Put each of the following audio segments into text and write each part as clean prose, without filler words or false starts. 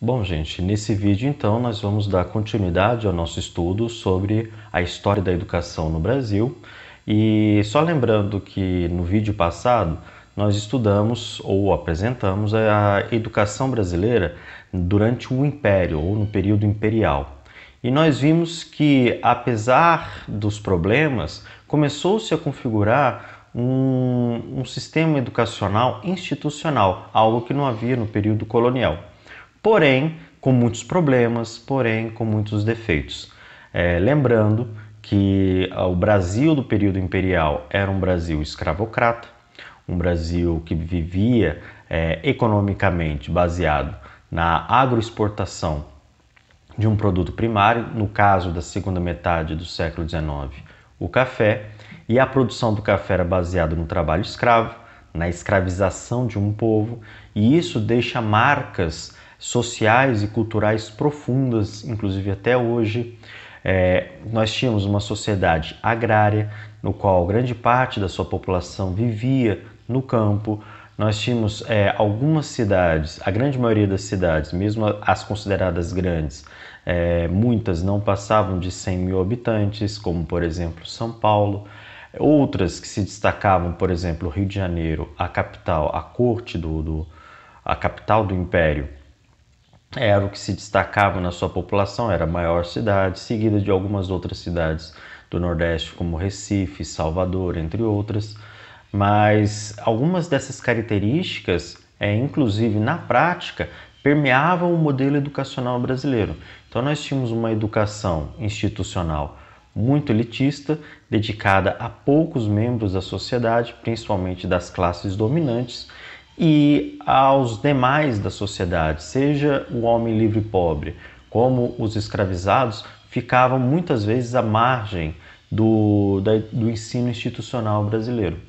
Bom, gente, nesse vídeo então nós vamos dar continuidade ao nosso estudo sobre a história da educação no Brasil. E só lembrando que no vídeo passado nós estudamos ou apresentamos a educação brasileira durante o Império ou no período imperial. E nós vimos que, apesar dos problemas, começou-se a configurar um sistema educacional institucional, algo que não havia no período colonial. Porém, com muitos problemas, porém com muitos defeitos. Lembrando que o Brasil do período imperial era um Brasil escravocrata, um Brasil que vivia economicamente baseado na agroexportação de um produto primário, no caso da segunda metade do século XIX, o café, e a produção do café era baseada no trabalho escravo, na escravização de um povo, e isso deixa marcas sociais e culturais profundas, inclusive até hoje. Nós tínhamos uma sociedade agrária, no qual grande parte da sua população vivia no campo. Nós tínhamos algumas cidades, a grande maioria das cidades, mesmo as consideradas grandes, muitas não passavam de 100 mil habitantes, como por exemplo São Paulo. Outras que se destacavam, por exemplo, Rio de Janeiro, a capital, a corte a capital do Império, era o que se destacava na sua população, era a maior cidade, seguida de algumas outras cidades do Nordeste, como Recife, Salvador, entre outras. Mas algumas dessas características, inclusive na prática, permeavam o modelo educacional brasileiro. Então nós tínhamos uma educação institucional muito elitista, dedicada a poucos membros da sociedade, principalmente das classes dominantes, e aos demais da sociedade, seja o homem livre e pobre, como os escravizados, ficavam muitas vezes à margem do ensino institucional brasileiro.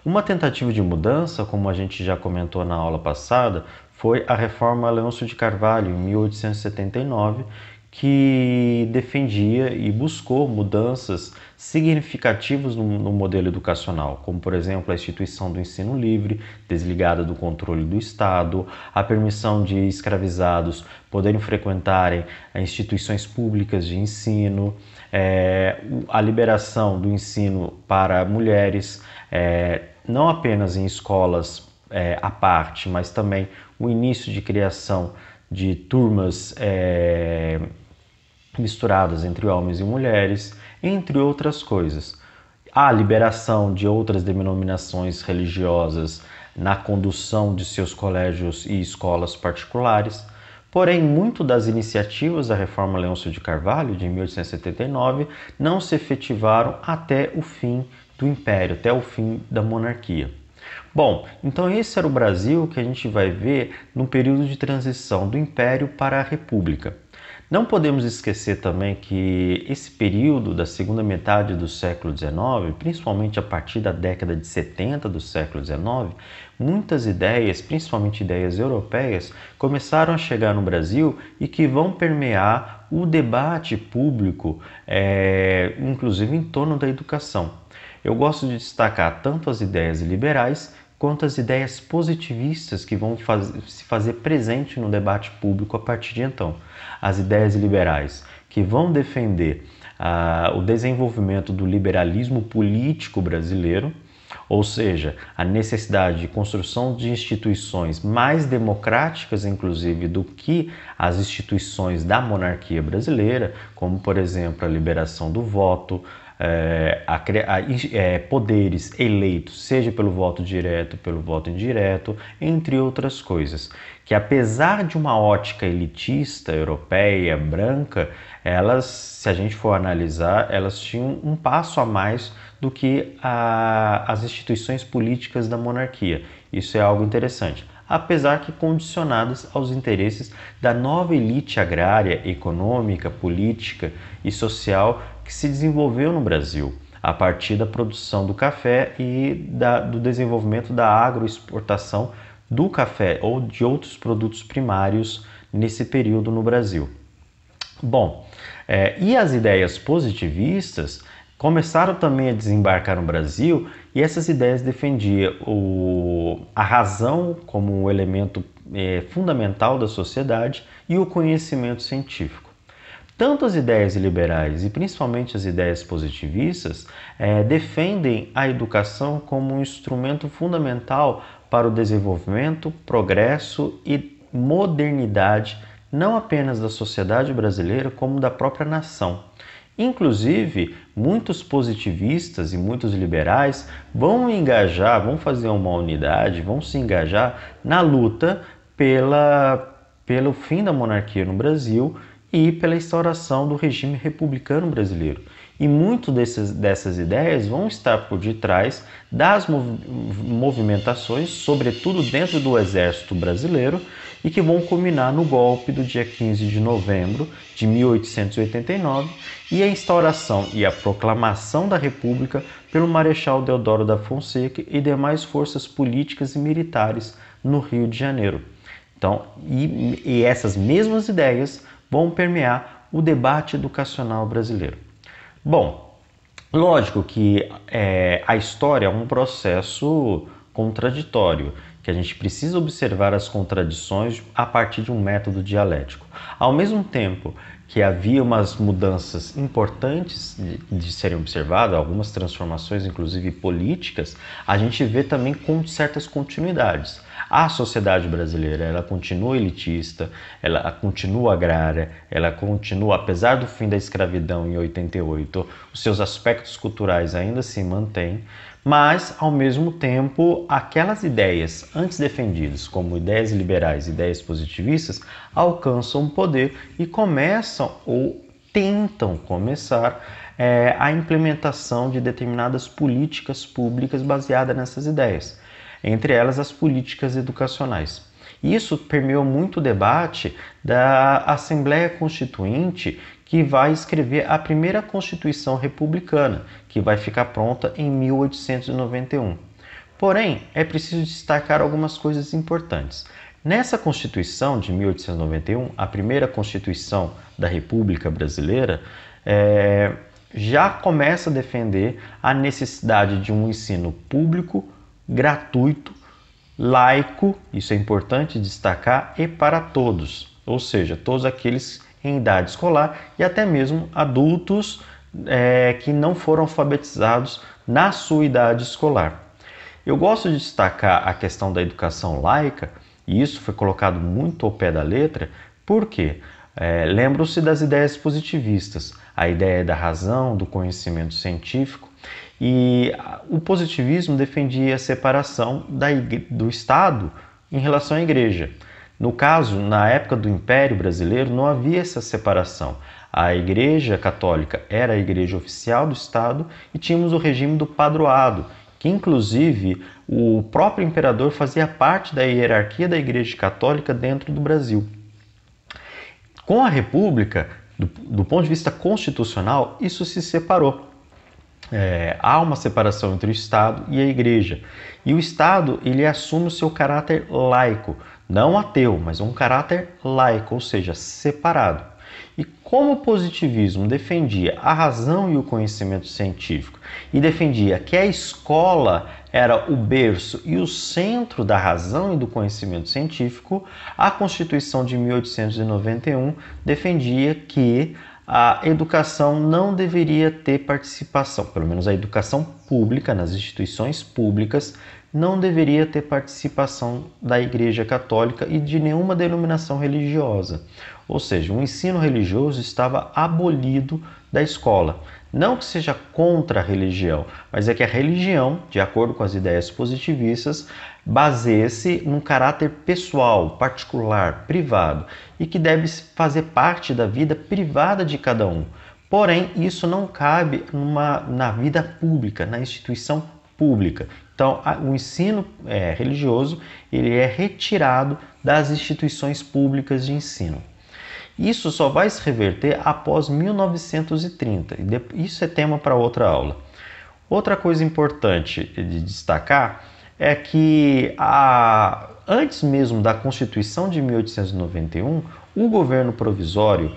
Uma tentativa de mudança, como a gente já comentou na aula passada, foi a Reforma Leôncio de Carvalho, em 1879, que defendia e buscou mudanças significativas no modelo educacional, como por exemplo a instituição do ensino livre, desligada do controle do Estado, a permissão de escravizados poderem frequentarem instituições públicas de ensino, a liberação do ensino para mulheres, não apenas em escolas à parte, mas também o início de criação de turmas misturadas entre homens e mulheres, entre outras coisas. A liberação de outras denominações religiosas na condução de seus colégios e escolas particulares. Porém, muito das iniciativas da Reforma Leôncio de Carvalho, de 1879, não se efetivaram até o fim do Império, até o fim da monarquia. Bom, então esse era o Brasil que a gente vai ver no período de transição do Império para a República. Não podemos esquecer também que esse período da segunda metade do século XIX, principalmente a partir da década de 70 do século XIX, muitas ideias, principalmente ideias europeias, começaram a chegar no Brasil e que vão permear o debate público, inclusive em torno da educação. Eu gosto de destacar tanto as ideias liberais quanto as ideias positivistas que vão se fazer presente no debate público a partir de então. As ideias liberais que vão defender o desenvolvimento do liberalismo político brasileiro, ou seja, a necessidade de construção de instituições mais democráticas, inclusive, do que as instituições da monarquia brasileira, como, por exemplo, a liberação do voto, poderes eleitos, seja pelo voto direto, pelo voto indireto, entre outras coisas, que apesar de uma ótica elitista, europeia, branca, elas, se a gente for analisar, elas tinham um passo a mais do que as instituições políticas da monarquia. Isso é algo interessante, apesar que condicionadas aos interesses da nova elite agrária, econômica, política e social que se desenvolveu no Brasil, a partir da produção do café e do desenvolvimento da agroexportação do café ou de outros produtos primários nesse período no Brasil. Bom, e as ideias positivistas começaram também a desembarcar no Brasil, e essas ideias defendiam a razão como um elemento fundamental da sociedade e o conhecimento científico. Tanto as ideias liberais e principalmente as ideias positivistas defendem a educação como um instrumento fundamental para o desenvolvimento, progresso e modernidade, não apenas da sociedade brasileira, como da própria nação. Inclusive, muitos positivistas e muitos liberais vão vão fazer uma unidade, vão se engajar na luta pelo fim da monarquia no Brasil e pela instauração do regime republicano brasileiro. E muito dessas ideias vão estar por detrás das movimentações, sobretudo dentro do Exército Brasileiro, e que vão culminar no golpe do dia 15 de novembro de 1889 e a instauração e a proclamação da República pelo Marechal Deodoro da Fonseca e demais forças políticas e militares no Rio de Janeiro. Então, e essas mesmas ideias vão permear o debate educacional brasileiro. Bom, lógico que a história é um processo contraditório, que a gente precisa observar as contradições a partir de um método dialético. Ao mesmo tempo que havia umas mudanças importantes de serem observadas, algumas transformações, inclusive políticas, a gente vê também com certas continuidades. A sociedade brasileira, ela continua elitista, ela continua agrária, ela continua, apesar do fim da escravidão em 88, os seus aspectos culturais ainda se mantêm, mas, ao mesmo tempo, aquelas ideias antes defendidas como ideias liberais, ideias positivistas, alcançam o poder e começam ou tentam começar a implementação de determinadas políticas públicas baseadas nessas ideias, entre elas as políticas educacionais. Isso permeou muito o debate da Assembleia Constituinte, que vai escrever a primeira Constituição Republicana, que vai ficar pronta em 1891. Porém, é preciso destacar algumas coisas importantes. Nessa Constituição de 1891, a primeira Constituição da República Brasileira, já começa a defender a necessidade de um ensino público, gratuito, laico, isso é importante destacar, e para todos, ou seja, todos aqueles em idade escolar e até mesmo adultos que não foram alfabetizados na sua idade escolar. Eu gosto de destacar a questão da educação laica, e isso foi colocado muito ao pé da letra, porque lembram-se das ideias positivistas, a ideia da razão, do conhecimento científico, e o positivismo defendia a separação do Estado em relação à Igreja. No caso, na época do Império Brasileiro, não havia essa separação. A Igreja Católica era a igreja oficial do Estado e tínhamos o regime do padroado, que inclusive o próprio imperador fazia parte da hierarquia da Igreja Católica dentro do Brasil. Com a República, do ponto de vista constitucional, isso se separou. Há uma separação entre o Estado e a Igreja. E o Estado ele assume o seu caráter laico, não ateu, mas um caráter laico, ou seja, separado. E como o positivismo defendia a razão e o conhecimento científico e defendia que a escola era o berço e o centro da razão e do conhecimento científico, a Constituição de 1891 defendia que a educação não deveria ter participação, pelo menos a educação pública, nas instituições públicas, não deveria ter participação da Igreja Católica e de nenhuma denominação religiosa. Ou seja, o ensino religioso estava abolido da escola. Não que seja contra a religião, mas é que a religião, de acordo com as ideias positivistas, baseia-se num caráter pessoal, particular, privado, e que deve fazer parte da vida privada de cada um. Porém, isso não cabe na vida pública, na instituição pública. Então, o ensino religioso ele é retirado das instituições públicas de ensino. Isso só vai se reverter após 1930. Isso é tema para outra aula. Outra coisa importante de destacar é que antes mesmo da Constituição de 1891, o governo provisório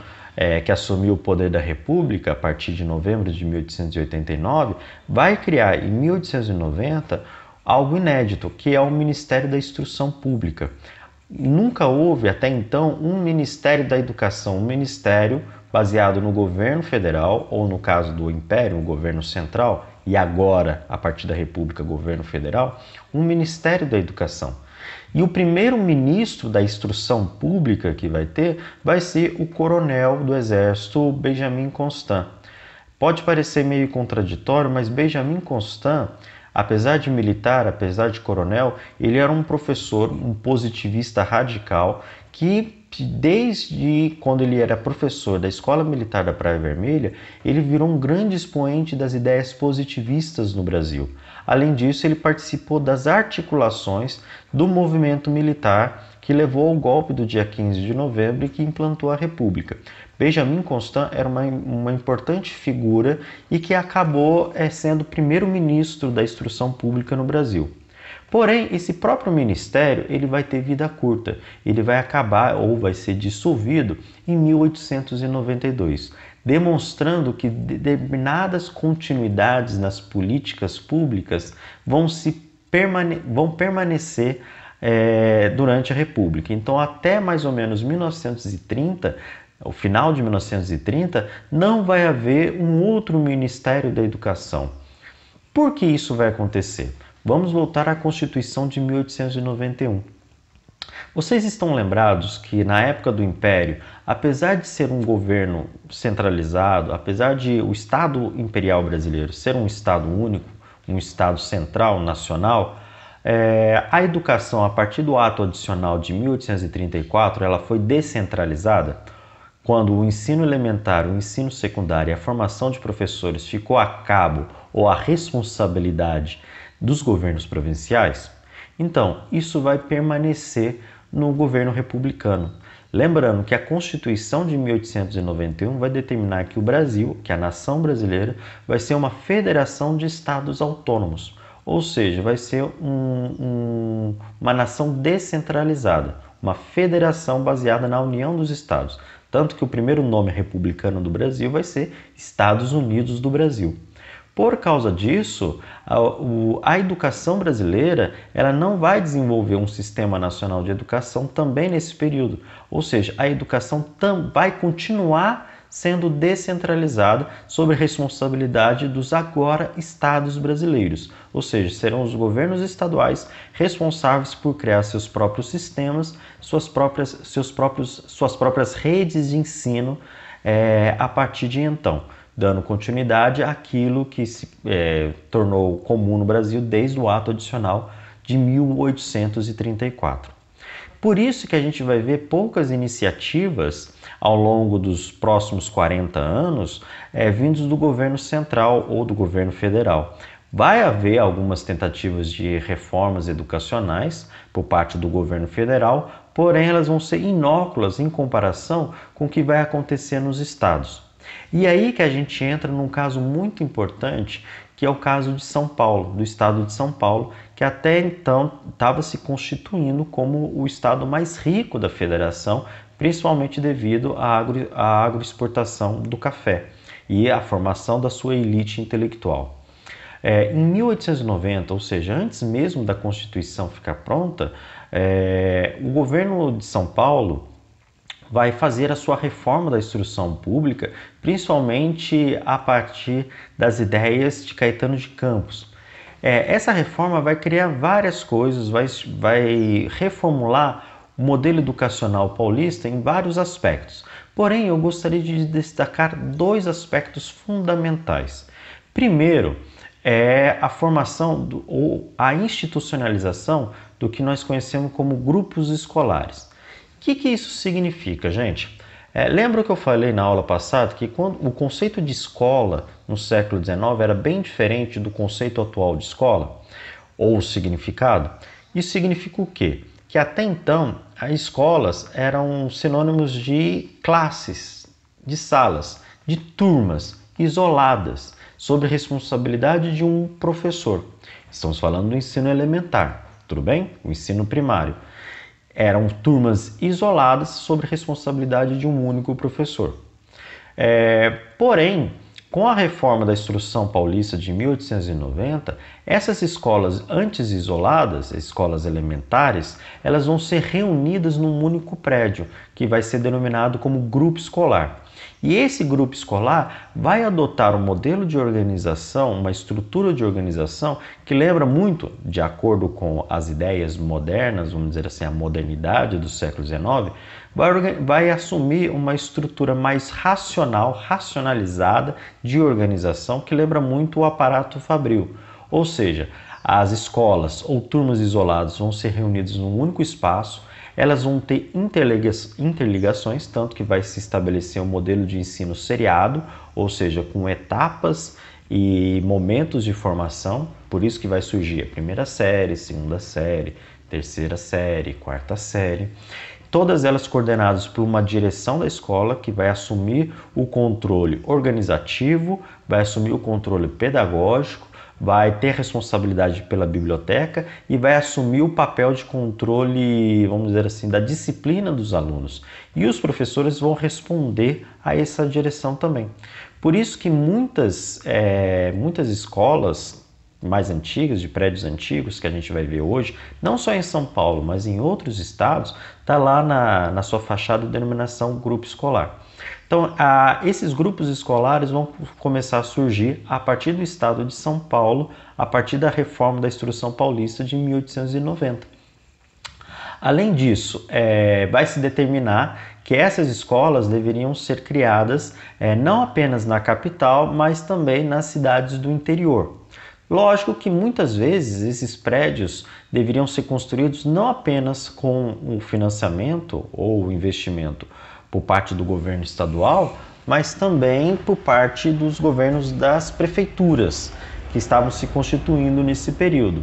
que assumiu o poder da República a partir de novembro de 1889, vai criar em 1890 algo inédito, que é o Ministério da Instrução Pública. nunca houve até então um Ministério da Educação, um ministério baseado no governo federal, ou no caso do Império, o governo central, e agora, a partir da República, governo federal, um Ministério da Educação. E o primeiro ministro da Instrução Pública que vai ser o coronel do Exército, Benjamin Constant. Pode parecer meio contraditório, mas Benjamin Constant, apesar de militar, apesar de coronel, ele era um professor, um positivista radical que desde quando ele era professor da Escola Militar da Praia Vermelha, ele virou um grande expoente das ideias positivistas no Brasil. Além disso, ele participou das articulações do movimento militar que levou ao golpe do dia 15 de novembro e que implantou a República. Benjamin Constant era uma importante figura e que acabou sendo primeiro-ministro da Instrução Pública no Brasil. Porém, esse próprio ministério ele vai ter vida curta, ele vai acabar ou vai ser dissolvido em 1892, demonstrando que determinadas continuidades nas políticas públicas vão permanecer durante a República. Então, até mais ou menos 1930, o final de 1930, não vai haver um outro Ministério da Educação. Por que isso vai acontecer? Vamos voltar à Constituição de 1891. Vocês estão lembrados que na época do Império, apesar de ser um governo centralizado, apesar de o Estado Imperial Brasileiro ser um Estado único, um Estado central, nacional, a educação, a partir do Ato Adicional de 1834, ela foi descentralizada. Quando o ensino elementar, o ensino secundário e a formação de professores ficou a cabo ou a responsabilidade dos governos provinciais, então isso vai permanecer no governo republicano. Lembrando que a Constituição de 1891 vai determinar que o Brasil, que a nação brasileira, vai ser uma federação de estados autônomos, ou seja, vai ser uma nação descentralizada, uma federação baseada na união dos estados. Tanto que o primeiro nome republicano do Brasil vai ser Estados Unidos do Brasil. Por causa disso, a educação brasileira ela não vai desenvolver um sistema nacional de educação também nesse período. Ou seja, a educação vai continuar sendo descentralizada sob a responsabilidade dos agora estados brasileiros. Ou seja, serão os governos estaduais responsáveis por criar seus próprios sistemas, suas próprias redes de ensino a partir de então, dando continuidade àquilo que se tornou comum no Brasil desde o Ato Adicional de 1834. Por isso que a gente vai ver poucas iniciativas ao longo dos próximos 40 anos vindos do governo central ou do governo federal. Vai haver algumas tentativas de reformas educacionais por parte do governo federal, porém elas vão ser inóculas em comparação com o que vai acontecer nos estados. E aí que a gente entra num caso muito importante, que é o caso de São Paulo, do estado de São Paulo, que até então estava se constituindo como o estado mais rico da federação, principalmente devido à agroexportação do café e à formação da sua elite intelectual. Em 1890, ou seja, antes mesmo da Constituição ficar pronta, o governo de São Paulo vai fazer a sua reforma da instrução pública, principalmente a partir das ideias de Caetano de Campos. Essa reforma vai criar várias coisas, vai reformular o modelo educacional paulista em vários aspectos. Porém, eu gostaria de destacar dois aspectos fundamentais. Primeiro, é a formação ou a institucionalização do que nós conhecemos como grupos escolares. O que isso significa, gente? Lembra que eu falei na aula passada que quando o conceito de escola no século XIX era bem diferente do conceito atual de escola, ou o significado? Isso significa o quê? Que até então as escolas eram sinônimos de classes, de salas, de turmas isoladas, sob a responsabilidade de um professor. Estamos falando do ensino elementar, tudo bem? O ensino primário. Eram turmas isoladas sob a responsabilidade de um único professor. Porém, Com a reforma da Instrução Paulista de 1890, essas escolas antes isoladas, escolas elementares, elas vão ser reunidas num único prédio, que vai ser denominado como grupo escolar. E esse grupo escolar vai adotar um modelo de organização, uma estrutura de organização que lembra muito, de acordo com as ideias modernas, vamos dizer assim, a modernidade do século XIX, vai assumir uma estrutura mais racional, racionalizada de organização que lembra muito o aparato fabril. Ou seja, as escolas ou turmas isoladas vão ser reunidas num único espaço, elas vão ter interligações, tanto que vai se estabelecer um modelo de ensino seriado, ou seja, com etapas e momentos de formação, por isso que vai surgir a primeira série, segunda série, terceira série, quarta série. Todas elas coordenadas por uma direção da escola que vai assumir o controle organizativo, vai assumir o controle pedagógico, vai ter responsabilidade pela biblioteca e vai assumir o papel de controle, vamos dizer assim, da disciplina dos alunos. E os professores vão responder a essa direção também. Por isso que muitas escolas mais antigas, de prédios antigos que a gente vai ver hoje, não só em São Paulo, mas em outros estados, está lá na sua fachada de denominação grupo escolar. Então, esses grupos escolares vão começar a surgir a partir do estado de São Paulo, a partir da reforma da Instrução Paulista de 1890. Além disso, vai se determinar que essas escolas deveriam ser criadas não apenas na capital, mas também nas cidades do interior. Lógico que muitas vezes esses prédios deveriam ser construídos não apenas com o financiamento ou o investimento por parte do governo estadual, mas também por parte dos governos das prefeituras que estavam se constituindo nesse período.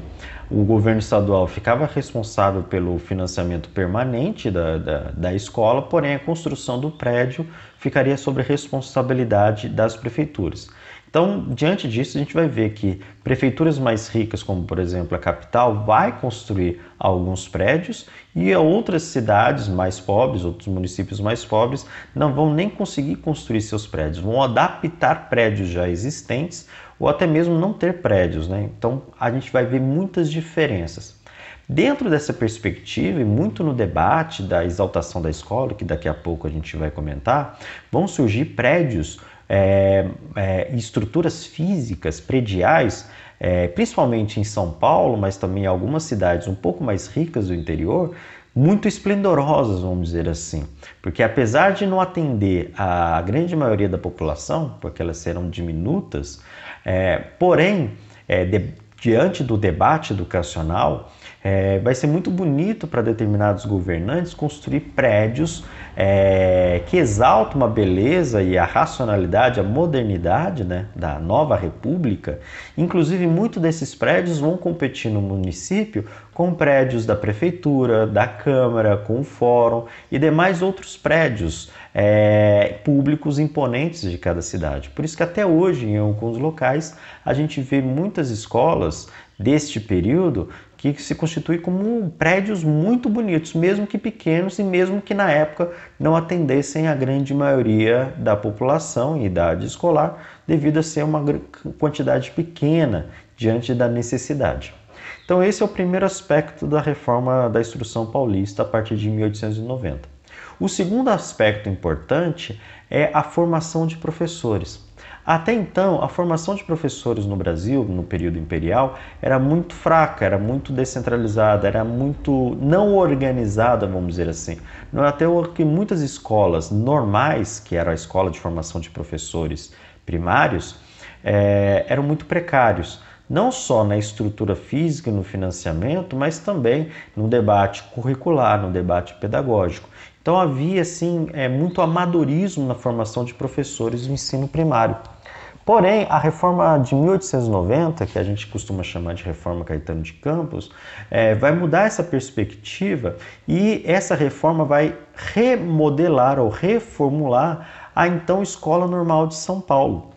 O governo estadual ficava responsável pelo financiamento permanente da escola, porém a construção do prédio ficaria sob a responsabilidade das prefeituras. Então, diante disso, a gente vai ver que prefeituras mais ricas, como por exemplo a capital, vai construir alguns prédios e outras cidades mais pobres, outros municípios mais pobres, não vão nem conseguir construir seus prédios, vão adaptar prédios já existentes ou até mesmo não ter prédios, né? Então, a gente vai ver muitas diferenças. Dentro dessa perspectiva, e muito no debate da exaltação da escola, que daqui a pouco a gente vai comentar, vão surgir prédios, estruturas físicas, prediais, principalmente em São Paulo, mas também em algumas cidades um pouco mais ricas do interior, muito esplendorosas, vamos dizer assim. Porque apesar de não atender a grande maioria da população, porque elas serão diminutas, porém, diante do debate educacional, vai ser muito bonito para determinados governantes construir prédios que exaltam uma beleza e a racionalidade, a modernidade, né, da nova república. Inclusive, muitos desses prédios vão competir no município com prédios da prefeitura, da Câmara, com o Fórum e demais outros prédios públicos imponentes de cada cidade. Por isso que até hoje, em alguns locais, a gente vê muitas escolas deste período que se constituem como prédios muito bonitos, mesmo que pequenos e mesmo que na época não atendessem a grande maioria da população em idade escolar, devido a ser uma quantidade pequena diante da necessidade. Então esse é o primeiro aspecto da reforma da Instrução Paulista a partir de 1890. O segundo aspecto importante é a formação de professores. Até então, a formação de professores no Brasil, no período imperial, era muito fraca, era muito descentralizada, era muito não organizada, vamos dizer assim. Não é até que muitas escolas normais, que era a escola de formação de professores primários, eram muito precários. Não só na estrutura física e no financiamento, mas também no debate curricular, no debate pedagógico. Então havia assim, muito amadorismo na formação de professores do ensino primário. Porém, a reforma de 1890, que a gente costuma chamar de reforma Caetano de Campos, vai mudar essa perspectiva e essa reforma vai remodelar ou reformular a então Escola Normal de São Paulo.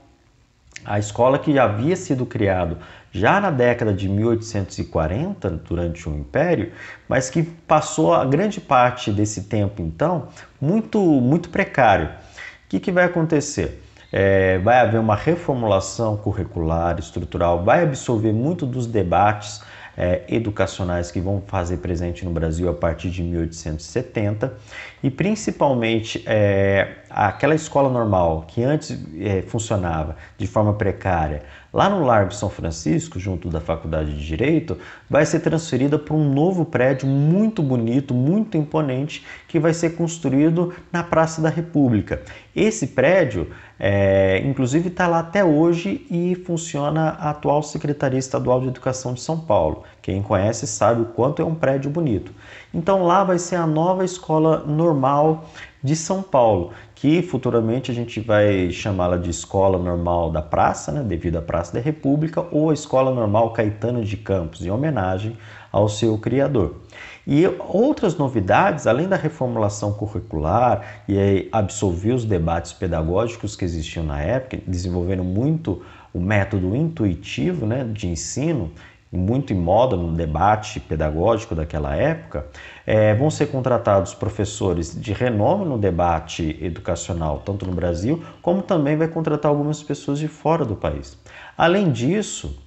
A escola que havia sido criada já na década de 1840, durante o Império, mas que passou a grande parte desse tempo, então, muito precário. O que vai acontecer? vai haver uma reformulação curricular, estrutural, vai absorver muito dos debates educacionais que vão fazer presente no Brasil a partir de 1870 e principalmente aquela escola normal que antes funcionava de forma precária lá no Largo São Francisco, junto da Faculdade de Direito, vai ser transferida para um novo prédio muito bonito, muito imponente, que vai ser construído na Praça da República. Esse prédio, inclusive, está lá até hoje e funciona a atual Secretaria Estadual de Educação de São Paulo. Quem conhece sabe o quanto é um prédio bonito. Então lá vai ser a nova escola normal de São Paulo, que futuramente a gente vai chamá-la de Escola Normal da Praça, né, devido à Praça da República, ou a Escola Normal Caetano de Campos, em homenagem ao seu criador. E outras novidades, além da reformulação curricular e absorver os debates pedagógicos que existiam na época, desenvolvendo muito o método intuitivo, né, de ensino, muito em moda no debate pedagógico daquela época, vão ser contratados professores de renome no debate educacional, tanto no Brasil, como também vai contratar algumas pessoas de fora do país. Além disso,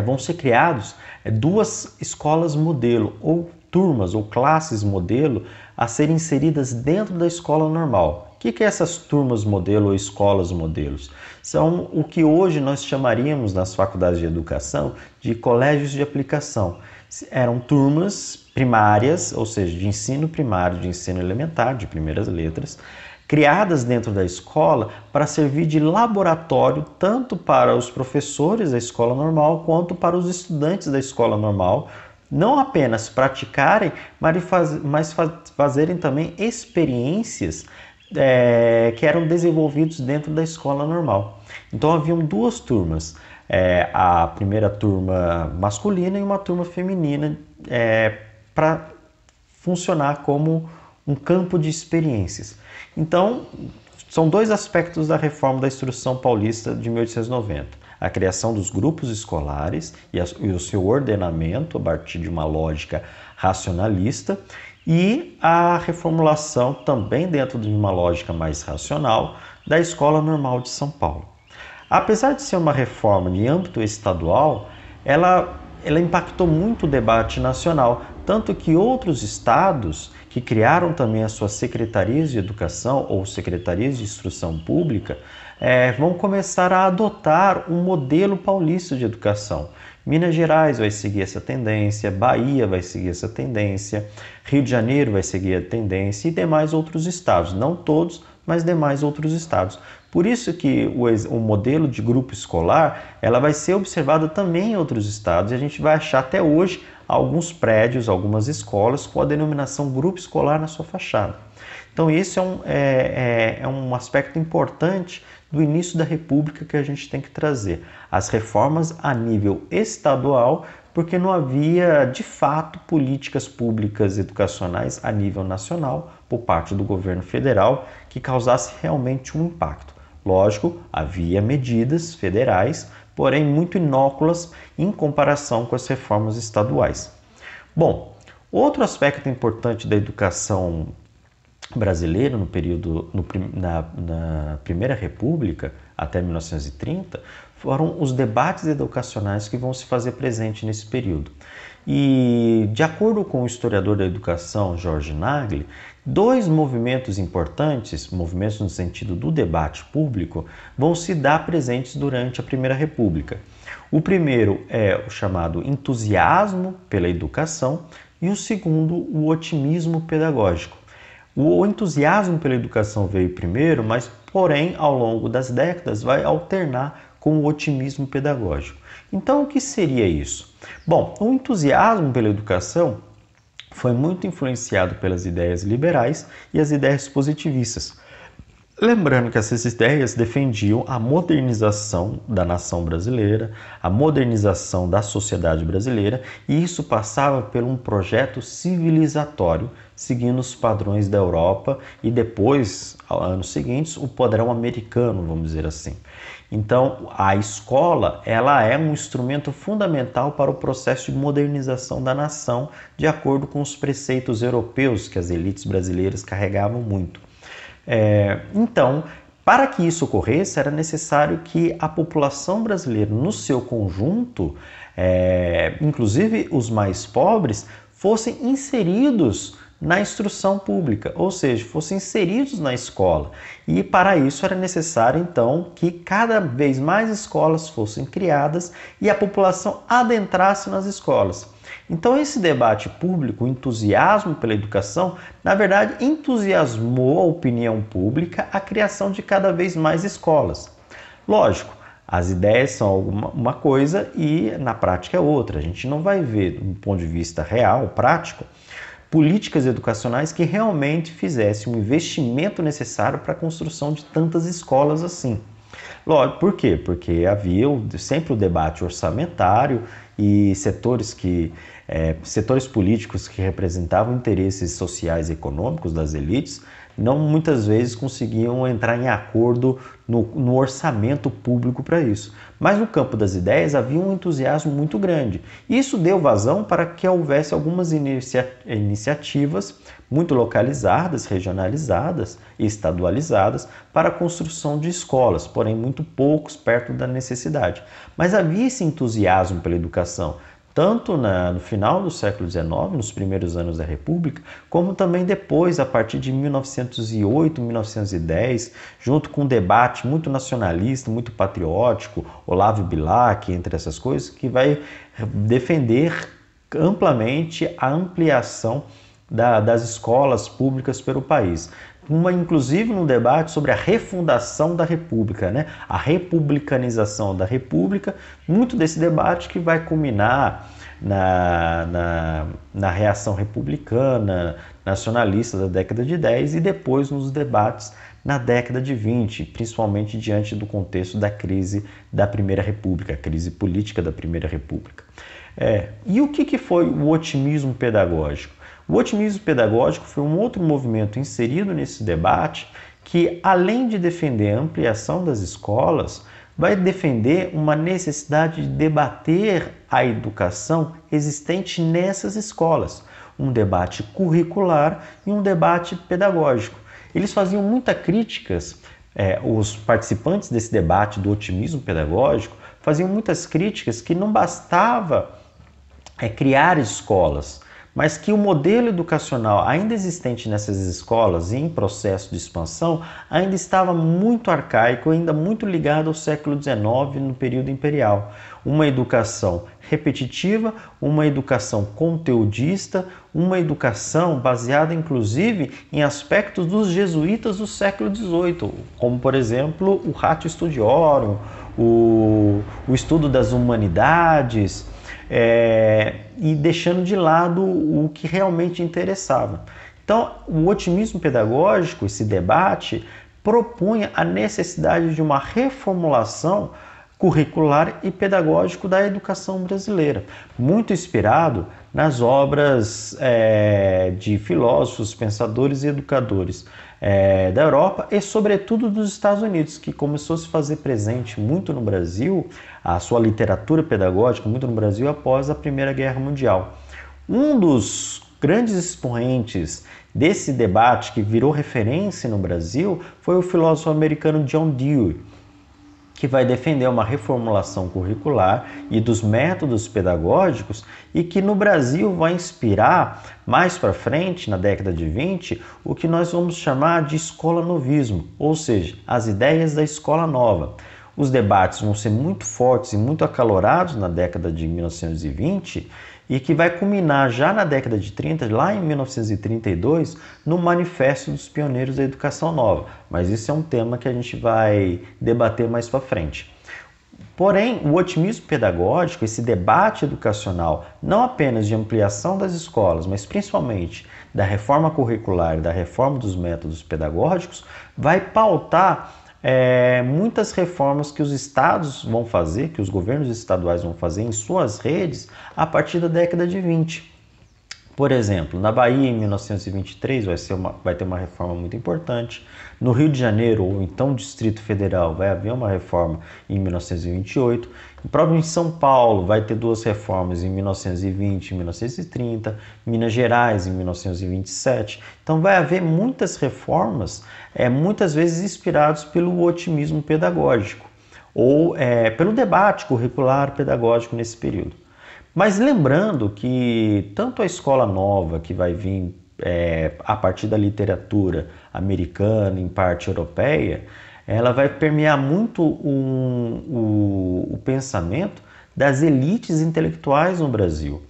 vão ser criados duas escolas modelo, ou turmas, ou classes modelo, a serem inseridas dentro da escola normal. O que é essas turmas modelo ou escolas modelos? São o que hoje nós chamaríamos nas faculdades de educação de colégios de aplicação. Eram turmas primárias, ou seja, de ensino primário, de ensino elementar, de primeiras letras, criadas dentro da escola para servir de laboratório tanto para os professores da escola normal quanto para os estudantes da escola normal, não apenas praticarem, mas fazerem também experiências que eram desenvolvidos dentro da escola normal. Então haviam duas turmas, a primeira turma masculina e uma turma feminina, para funcionar como um campo de experiências. Então, são dois aspectos da reforma da Instrução Paulista de 1890. A criação dos grupos escolares e o seu ordenamento a partir de uma lógica racionalista e a reformulação também dentro de uma lógica mais racional da Escola Normal de São Paulo. Apesar de ser uma reforma de âmbito estadual, ela impactou muito o debate nacional, tanto que outros estados que criaram também as suas secretarias de educação ou secretarias de instrução pública vão começar a adotar um modelo paulista de educação. Minas Gerais vai seguir essa tendência, Bahia vai seguir essa tendência, Rio de Janeiro vai seguir a tendência e demais outros estados, não todos, mas demais outros estados. Por isso que o modelo de grupo escolar ela vai ser observado também em outros estados e a gente vai achar até hoje alguns prédios, algumas escolas com a denominação grupo escolar na sua fachada. Então esse é um aspecto importante do início da República que a gente tem que trazer. As reformas a nível estadual, porque não havia, de fato, políticas públicas educacionais a nível nacional por parte do governo federal que causasse realmente um impacto. Lógico, havia medidas federais, porém muito inóculas em comparação com as reformas estaduais. Bom, outro aspecto importante da educação brasileira no período na Primeira República até 1930 foram os debates educacionais que vão se fazer presente nesse período. E de acordo com o historiador da educação Jorge Nagli, dois movimentos importantes, movimentos no sentido do debate público, vão se dar presentes durante a Primeira República. O primeiro é o chamado entusiasmo pela educação e o segundo, o otimismo pedagógico. O entusiasmo pela educação veio primeiro, mas, porém, ao longo das décadas, vai alternar com o otimismo pedagógico. Então, o que seria isso? Bom, o entusiasmo pela educação foi muito influenciado pelas ideias liberais e as ideias positivistas. Lembrando que essas ideias defendiam a modernização da nação brasileira, a modernização da sociedade brasileira, e isso passava por um projeto civilizatório, seguindo os padrões da Europa e depois, anos seguintes, o padrão americano, vamos dizer assim. Então, a escola ela é um instrumento fundamental para o processo de modernização da nação, de acordo com os preceitos europeus que as elites brasileiras carregavam muito. Então, Para que isso ocorresse, era necessário que a população brasileira, no seu conjunto, inclusive os mais pobres, fossem inseridos na instrução pública, ou seja, fossem inseridos na escola. E para isso era necessário, então, que cada vez mais escolas fossem criadas e a população adentrasse nas escolas. Então, esse debate público, o entusiasmo pela educação, na verdade, entusiasmou a opinião pública a criação de cada vez mais escolas. Lógico, as ideias são uma coisa e na prática é outra. A gente não vai ver, do ponto de vista real, prático, políticas educacionais que realmente fizessem o investimento necessário para a construção de tantas escolas assim. Lógico, por quê? Porque havia sempre o debate orçamentário e setores políticos que representavam interesses sociais e econômicos das elites não muitas vezes conseguiam entrar em acordo no orçamento público para isso. Mas no campo das ideias havia um entusiasmo muito grande. Isso deu vazão para que houvesse algumas iniciativas muito localizadas, regionalizadas e estadualizadas para a construção de escolas, porém muito poucos perto da necessidade. Mas havia esse entusiasmo pela educação, tanto no final do século XIX, nos primeiros anos da República, como também depois, a partir de 1908, 1910, junto com um debate muito nacionalista, muito patriótico, Olavo Bilac, entre essas coisas, que vai defender amplamente a ampliação das escolas públicas pelo país. Inclusive no debate sobre a refundação da República, a republicanização da República, muito desse debate que vai culminar na reação republicana, nacionalista da década de 10 e depois nos debates na década de 20, principalmente diante do contexto da crise da Primeira República, a crise política da Primeira República. E o que foi o otimismo pedagógico? O otimismo pedagógico foi um outro movimento inserido nesse debate que, além de defender a ampliação das escolas, vai defender uma necessidade de debater a educação existente nessas escolas, um debate curricular e um debate pedagógico. Eles faziam muitas críticas, os participantes desse debate do otimismo pedagógico faziam muitas críticas que não bastava criar escolas, mas que o modelo educacional ainda existente nessas escolas e em processo de expansão ainda estava muito arcaico, ainda muito ligado ao século XIX, no período imperial. Uma educação repetitiva, uma educação conteudista, uma educação baseada inclusive em aspectos dos jesuítas do século XVIII, como por exemplo o Ratio Studiorum, o estudo das humanidades, e deixando de lado o que realmente interessava. Então, o otimismo pedagógico, esse debate, propunha a necessidade de uma reformulação curricular e pedagógico da educação brasileira, muito inspirado nas obras de filósofos, pensadores e educadores da Europa e, sobretudo, dos Estados Unidos, que começou a se fazer presente muito no Brasil, a sua literatura pedagógica muito no Brasil após a Primeira Guerra Mundial. Um dos grandes expoentes desse debate que virou referência no Brasil foi o filósofo americano John Dewey, que vai defender uma reformulação curricular e dos métodos pedagógicos e que no Brasil vai inspirar mais para frente, na década de 20, o que nós vamos chamar de escola novismo, ou seja, as ideias da escola nova. Os debates vão ser muito fortes e muito acalorados na década de 1920 e que vai culminar já na década de 30, lá em 1932, no Manifesto dos Pioneiros da Educação Nova. Mas isso é um tema que a gente vai debater mais para frente. Porém, o otimismo pedagógico, esse debate educacional, não apenas de ampliação das escolas, mas principalmente da reforma curricular e da reforma dos métodos pedagógicos, vai pautar muitas reformas que os estados vão fazer, que os governos estaduais vão fazer em suas redes a partir da década de 20. Por exemplo, na Bahia, em 1923, vai ter uma reforma muito importante. No Rio de Janeiro, ou então Distrito Federal, vai haver uma reforma em 1928. E próprio em São Paulo, vai ter duas reformas em 1920 e 1930. Minas Gerais, em 1927. Então, vai haver muitas reformas, muitas vezes inspiradas pelo otimismo pedagógico ou pelo debate curricular pedagógico nesse período. Mas lembrando que tanto a escola nova, que vai vir a partir da literatura americana, em parte europeia, ela vai permear muito o pensamento das elites intelectuais no Brasil.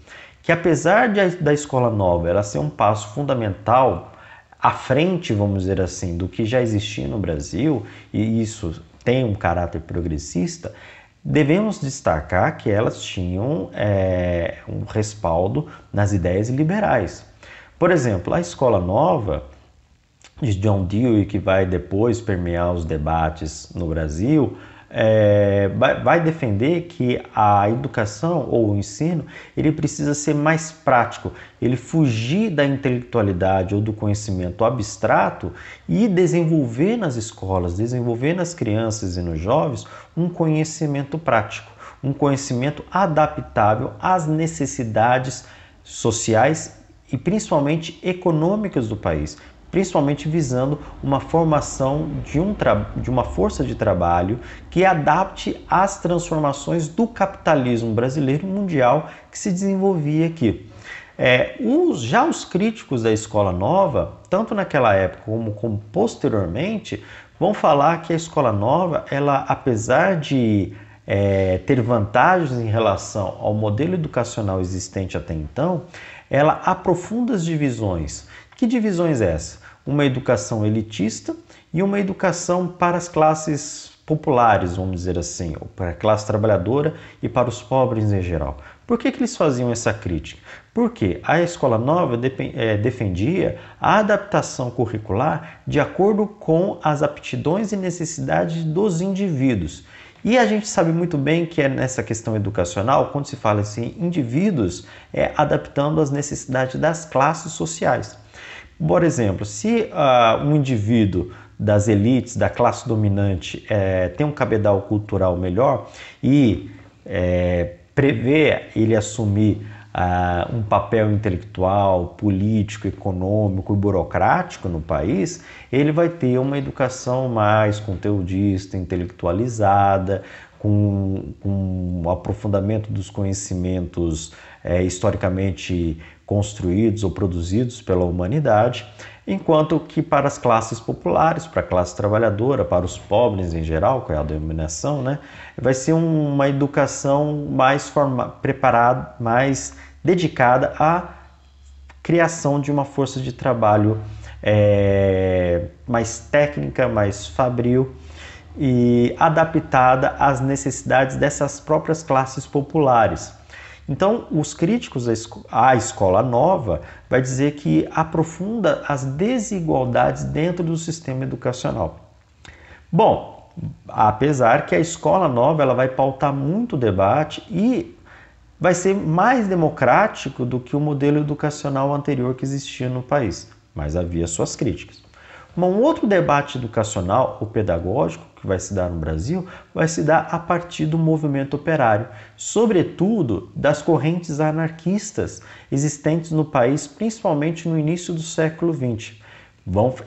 Que apesar da escola nova ela ser um passo fundamental à frente, vamos dizer assim, do que já existia no Brasil, e isso tem um caráter progressista, devemos destacar que elas tinham um respaldo nas ideias liberais. Por exemplo, a Escola Nova de John Dewey, que vai depois permear os debates no Brasil, vai defender que a educação ou o ensino ele precisa ser mais prático, ele fugir da intelectualidade ou do conhecimento abstrato e desenvolver nas escolas, desenvolver nas crianças e nos jovens um conhecimento prático, um conhecimento adaptável às necessidades sociais e principalmente econômicas do país, principalmente visando uma formação de uma força de trabalho que adapte às transformações do capitalismo brasileiro e mundial que se desenvolvia aqui. Já os críticos da Escola Nova, tanto naquela época como posteriormente, vão falar que a Escola Nova, ela, apesar de ter vantagens em relação ao modelo educacional existente até então, ela aprofunda as divisões. Que divisões essas? Uma educação elitista e uma educação para as classes populares, vamos dizer assim, ou para a classe trabalhadora e para os pobres em geral. Por que eles faziam essa crítica? Porque a Escola Nova defendia a adaptação curricular de acordo com as aptidões e necessidades dos indivíduos. E a gente sabe muito bem que nessa questão educacional, quando se fala assim, indivíduos, adaptando às necessidades das classes sociais. Por exemplo, se um indivíduo das elites, da classe dominante, tem um cabedal cultural melhor e prevê ele assumir um papel intelectual, político, econômico e burocrático no país, ele vai ter uma educação mais conteudista, intelectualizada, com um aprofundamento dos conhecimentos historicamente construídos ou produzidos pela humanidade, enquanto que para as classes populares, para a classe trabalhadora, para os pobres em geral, que é a denominação, né, vai ser uma educação mais preparada, mais dedicada à criação de uma força de trabalho mais técnica, mais fabril e adaptada às necessidades dessas próprias classes populares. Então, os críticos à Escola Nova vai dizer que aprofunda as desigualdades dentro do sistema educacional. Bom, apesar que a Escola Nova ela vai pautar muito debate e vai ser mais democrático do que o modelo educacional anterior que existia no país, mas havia suas críticas. Um outro debate educacional ou pedagógico que vai se dar no Brasil vai se dar a partir do movimento operário, sobretudo das correntes anarquistas existentes no país, principalmente no início do século XX.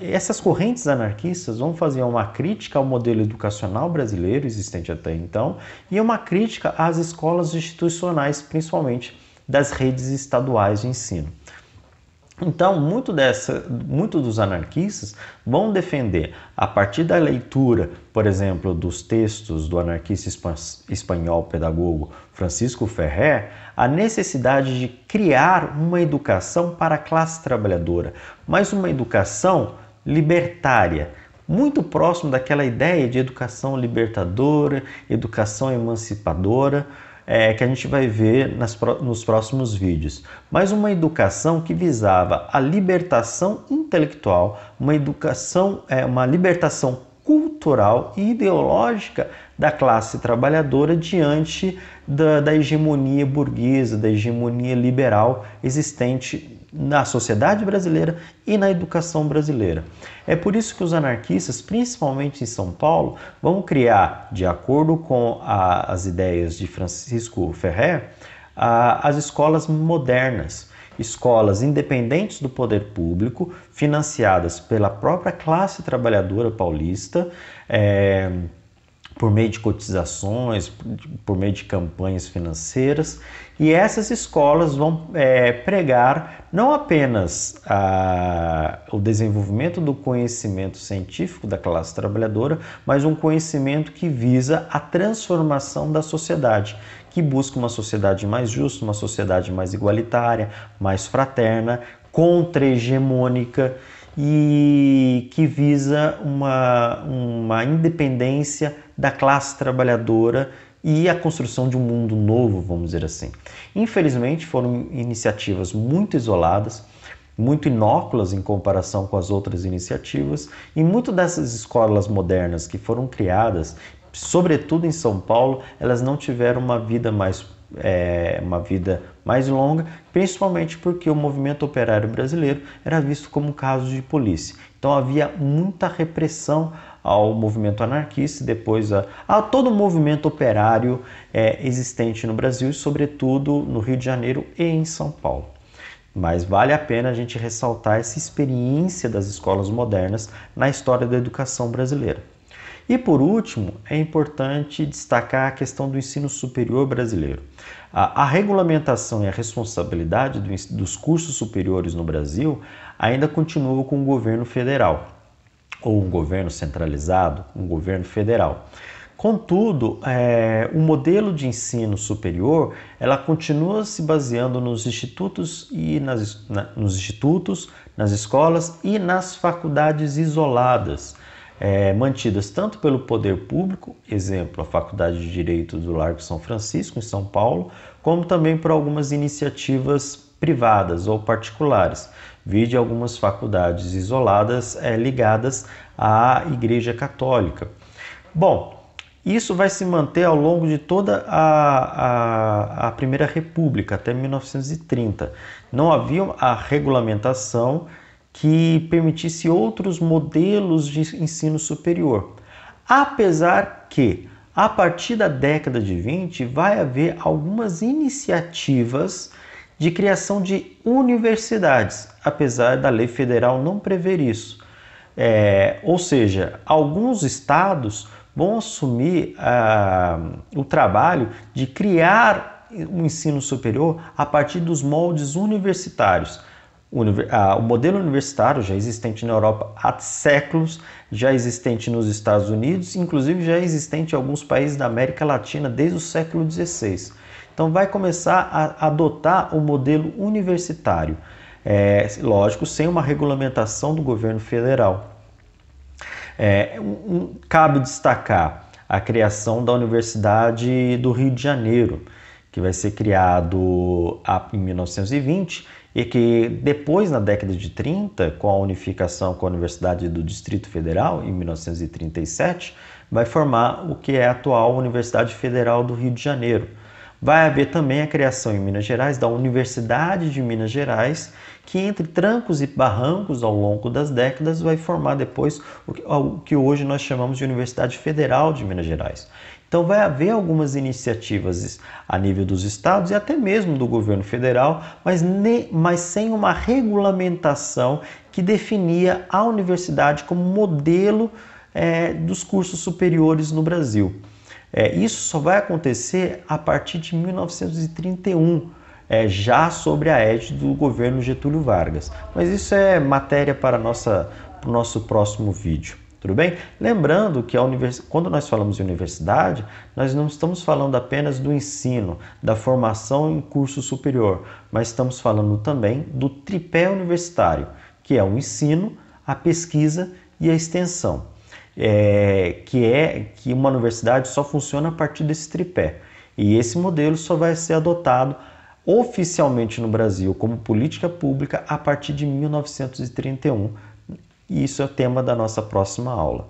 Essas correntes anarquistas vão fazer uma crítica ao modelo educacional brasileiro existente até então e uma crítica às escolas institucionais, principalmente das redes estaduais de ensino. Então, muito dos anarquistas vão defender, a partir da leitura, por exemplo, dos textos do anarquista espanhol pedagogo Francisco Ferrer, a necessidade de criar uma educação para a classe trabalhadora, mas uma educação libertária, muito próximo daquela ideia de educação libertadora, educação emancipadora, que a gente vai ver nos próximos vídeos. Mas uma educação que visava a libertação intelectual, uma libertação cultural e ideológica da classe trabalhadora diante da hegemonia burguesa, da hegemonia liberal existente na sociedade brasileira e na educação brasileira. É por isso que os anarquistas, principalmente em São Paulo, vão criar, de acordo com as ideias de Francisco Ferrer, as escolas modernas, escolas independentes do poder público, financiadas pela própria classe trabalhadora paulista, por meio de cotizações, por meio de campanhas financeiras, e essas escolas vão pregar não apenas o desenvolvimento do conhecimento científico da classe trabalhadora, mas um conhecimento que visa a transformação da sociedade, que busca uma sociedade mais justa, uma sociedade mais igualitária, mais fraterna, contra-hegemônica, e que visa uma independência da classe trabalhadora e a construção de um mundo novo, vamos dizer assim. Infelizmente, foram iniciativas muito isoladas, muito inóculas em comparação com as outras iniciativas, e muitas dessas escolas modernas que foram criadas, sobretudo em São Paulo, elas não tiveram uma vida mais longa, principalmente porque o movimento operário brasileiro era visto como um caso de polícia. Então havia muita repressão ao movimento anarquista e depois a todo o movimento operário existente no Brasil e sobretudo no Rio de Janeiro e em São Paulo. Mas vale a pena a gente ressaltar essa experiência das escolas modernas na história da educação brasileira. E por último, é importante destacar a questão do ensino superior brasileiro. A regulamentação e a responsabilidade dos cursos superiores no Brasil ainda continua com o governo federal, ou um governo centralizado, um governo federal. Contudo, o modelo de ensino superior ela continua se baseando nos institutos, nas escolas e nas faculdades isoladas, mantidas tanto pelo poder público, exemplo, a Faculdade de Direito do Largo São Francisco, em São Paulo, como também por algumas iniciativas privadas ou particulares, vide algumas faculdades isoladas ligadas à Igreja Católica. Bom, isso vai se manter ao longo de toda a Primeira República, até 1930. Não havia a regulamentação que permitisse outros modelos de ensino superior. Apesar que, a partir da década de 20, vai haver algumas iniciativas de criação de universidades, apesar da lei federal não prever isso. Ou seja, alguns estados vão assumir o trabalho de criar um ensino superior a partir dos moldes universitários. O modelo universitário já existente na Europa há séculos, já existente nos Estados Unidos, inclusive já existente em alguns países da América Latina desde o século XVI. Então vai começar a adotar o modelo universitário, lógico, sem uma regulamentação do governo federal. Cabe destacar a criação da Universidade do Rio de Janeiro, que vai ser criado em 1920 e que depois, na década de 30, com a unificação com a Universidade do Distrito Federal, em 1937, vai formar o que é a atual Universidade Federal do Rio de Janeiro. Vai haver também a criação em Minas Gerais da Universidade de Minas Gerais, que entre trancos e barrancos ao longo das décadas vai formar depois o que hoje nós chamamos de Universidade Federal de Minas Gerais. Então vai haver algumas iniciativas a nível dos estados e até mesmo do governo federal, mas sem uma regulamentação que definia a universidade como modelo dos cursos superiores no Brasil. Isso só vai acontecer a partir de 1931, já sobre a égide do governo Getúlio Vargas. Mas isso é matéria para o nosso próximo vídeo. Tudo bem? Lembrando que quando nós falamos de universidade, nós não estamos falando apenas do ensino, da formação em curso superior, mas estamos falando também do tripé universitário, que é o ensino, a pesquisa e a extensão. Que uma universidade só funciona a partir desse tripé. E esse modelo só vai ser adotado oficialmente no Brasil como política pública a partir de 1931. E isso é o tema da nossa próxima aula.